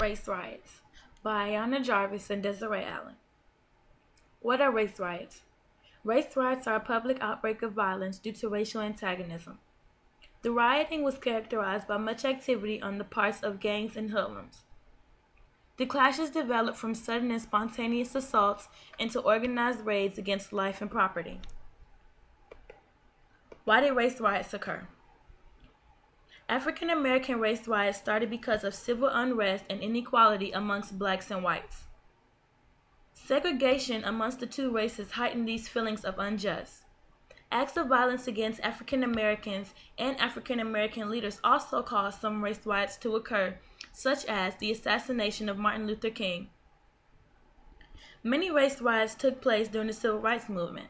Race Riots by Ayanna Jarvis and Desiree Allen. What are race riots? Race riots are a public outbreak of violence due to racial antagonism. The rioting was characterized by much activity on the parts of gangs and hoodlums. The clashes developed from sudden and spontaneous assaults into organized raids against life and property. Why did race riots occur? African American race riots started because of civil unrest and inequality amongst blacks and whites. Segregation amongst the two races heightened these feelings of unjust. Acts of violence against African Americans and African American leaders also caused some race riots to occur, such as the assassination of Martin Luther King. Many race riots took place during the Civil Rights Movement.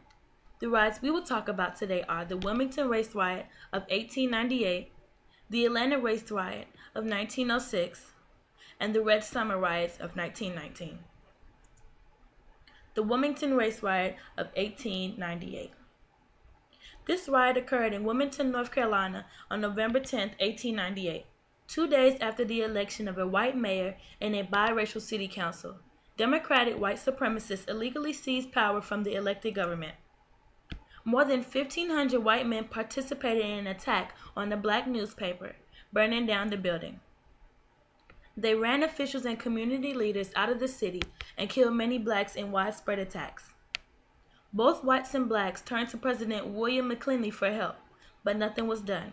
The riots we will talk about today are the Wilmington Race Riot of 1898, the Atlanta Race Riot of 1906, and the Red Summer Riots of 1919. The Wilmington Race Riot of 1898. This riot occurred in Wilmington, North Carolina on November 10, 1898, 2 days after the election of a white mayor and a biracial city council. Democratic white supremacists illegally seized power from the elected government. More than 1,500 white men participated in an attack on a black newspaper, burning down the building. They ran officials and community leaders out of the city and killed many blacks in widespread attacks. Both whites and blacks turned to President William McKinley for help, but nothing was done.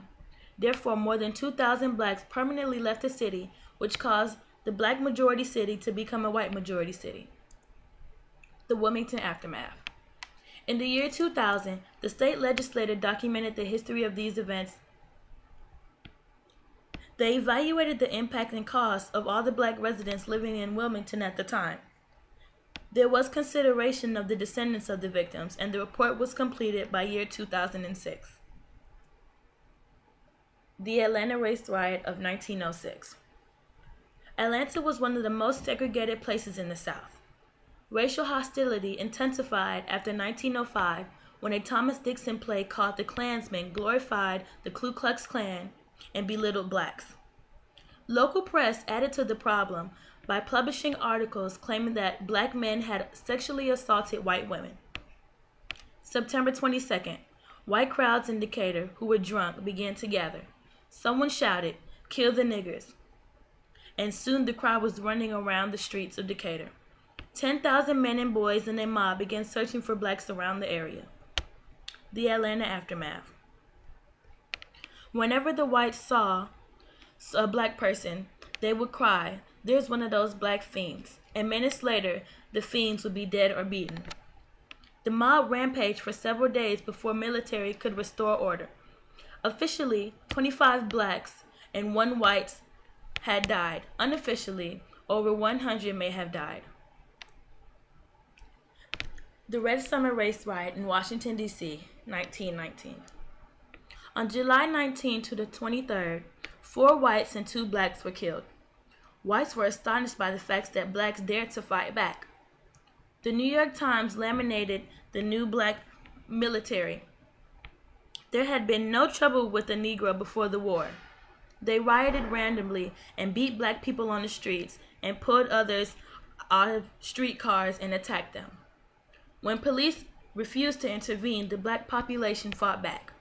Therefore, more than 2,000 blacks permanently left the city, which caused the black majority city to become a white majority city. The Wilmington Aftermath. In the year 2000, the state legislature documented the history of these events. They evaluated the impact and cost of all the black residents living in Wilmington at the time. There was consideration of the descendants of the victims, and the report was completed by year 2006. The Atlanta Race Riot of 1906. Atlanta was one of the most segregated places in the South. Racial hostility intensified after 1905 when a Thomas Dixon play called The Klansmen glorified the Ku Klux Klan and belittled blacks. Local press added to the problem by publishing articles claiming that black men had sexually assaulted white women. September 22nd, white crowds in Decatur who were drunk began to gather. Someone shouted, "Kill the niggers," and soon the crowd was running around the streets of Decatur. 10,000 men and boys in a mob began searching for blacks around the area. The Atlanta Aftermath. Whenever the whites saw a black person, they would cry, "There's one of those black fiends," and minutes later, the fiends would be dead or beaten. The mob rampaged for several days before military could restore order. Officially, 25 blacks and 1 white had died. Unofficially, over 100 may have died. The Red Summer Race Riot in Washington, D.C., 1919. On July 19 to the 23rd, 4 whites and 2 blacks were killed. Whites were astonished by the fact that blacks dared to fight back. The New York Times laminated the new black military. There had been no trouble with the Negro before the war. They rioted randomly and beat black people on the streets and pulled others out of streetcars and attacked them. When police refused to intervene, the black population fought back.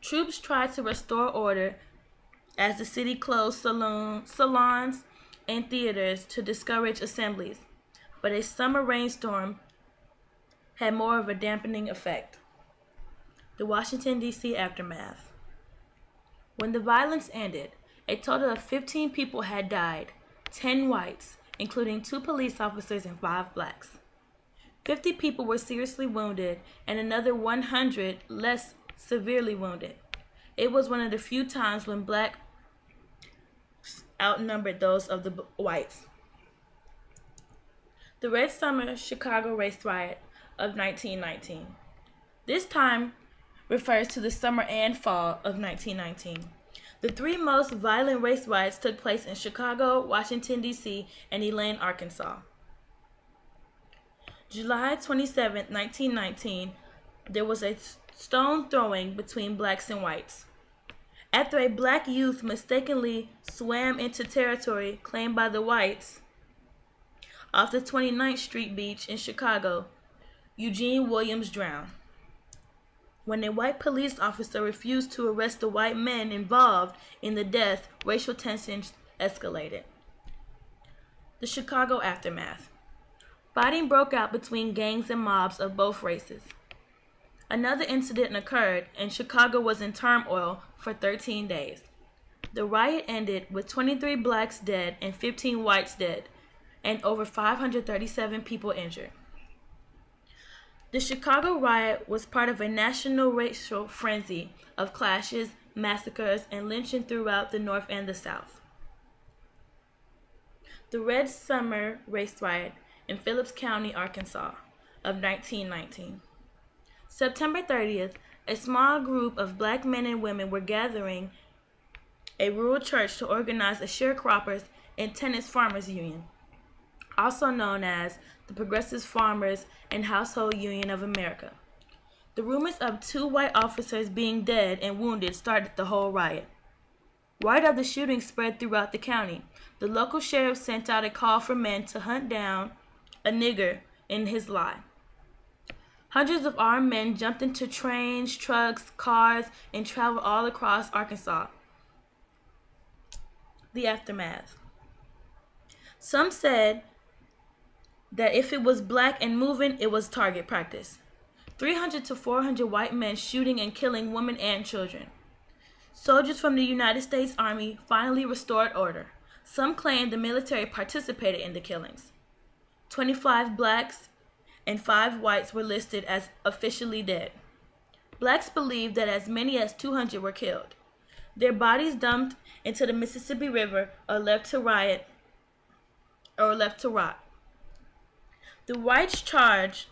Troops tried to restore order as the city closed salons and theaters to discourage assemblies, but a summer rainstorm had more of a dampening effect. The Washington, D.C. Aftermath. When the violence ended, a total of 15 people had died, 10 whites, including 2 police officers and 5 blacks. 50 people were seriously wounded and another 100 less severely wounded. It was one of the few times when blacks outnumbered those of the whites. The Red Summer Chicago Race Riot of 1919. This time refers to the summer and fall of 1919. The 3 most violent race riots took place in Chicago, Washington, D.C., and Elaine, Arkansas. July 27, 1919, there was a stone throwing between blacks and whites. After a black youth mistakenly swam into territory claimed by the whites off the 29th Street beach in Chicago, Eugene Williams drowned. When a white police officer refused to arrest the white men involved in the death, racial tensions escalated. The Chicago aftermath. Fighting broke out between gangs and mobs of both races. Another incident occurred, and Chicago was in turmoil for 13 days. The riot ended with 23 blacks dead and 15 whites dead, and over 537 people injured. The Chicago riot was part of a national racial frenzy of clashes, massacres, and lynching throughout the North and the South. The Red Summer Race Riot in Phillips County, Arkansas, of 1919. September 30th, a small group of black men and women were gathering a rural church to organize a sharecroppers and tenants farmers union, also known as the Progressive Farmers and Household Union of America. The rumors of 2 white officers being dead and wounded started the whole riot. Word of the shooting spread throughout the county. The local sheriff sent out a call for men to hunt down a nigger in his lie. Hundreds of armed men jumped into trains, trucks, cars, and traveled all across Arkansas. The aftermath. Some said that if it was black and moving, it was target practice. 300 to 400 white men shooting and killing women and children. Soldiers from the United States Army finally restored order. Some claimed the military participated in the killings. 25 blacks and 5 whites were listed as officially dead. Blacks believed that as many as 200 were killed. Their bodies dumped into the Mississippi River or left to rot. The whites charged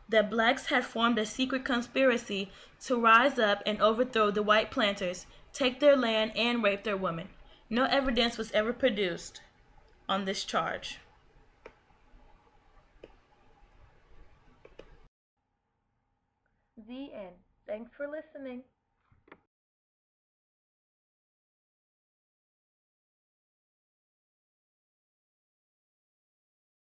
that blacks had formed a secret conspiracy to rise up and overthrow the white planters, take their land, and rape their women. No evidence was ever produced on this charge. The end. Thanks for listening.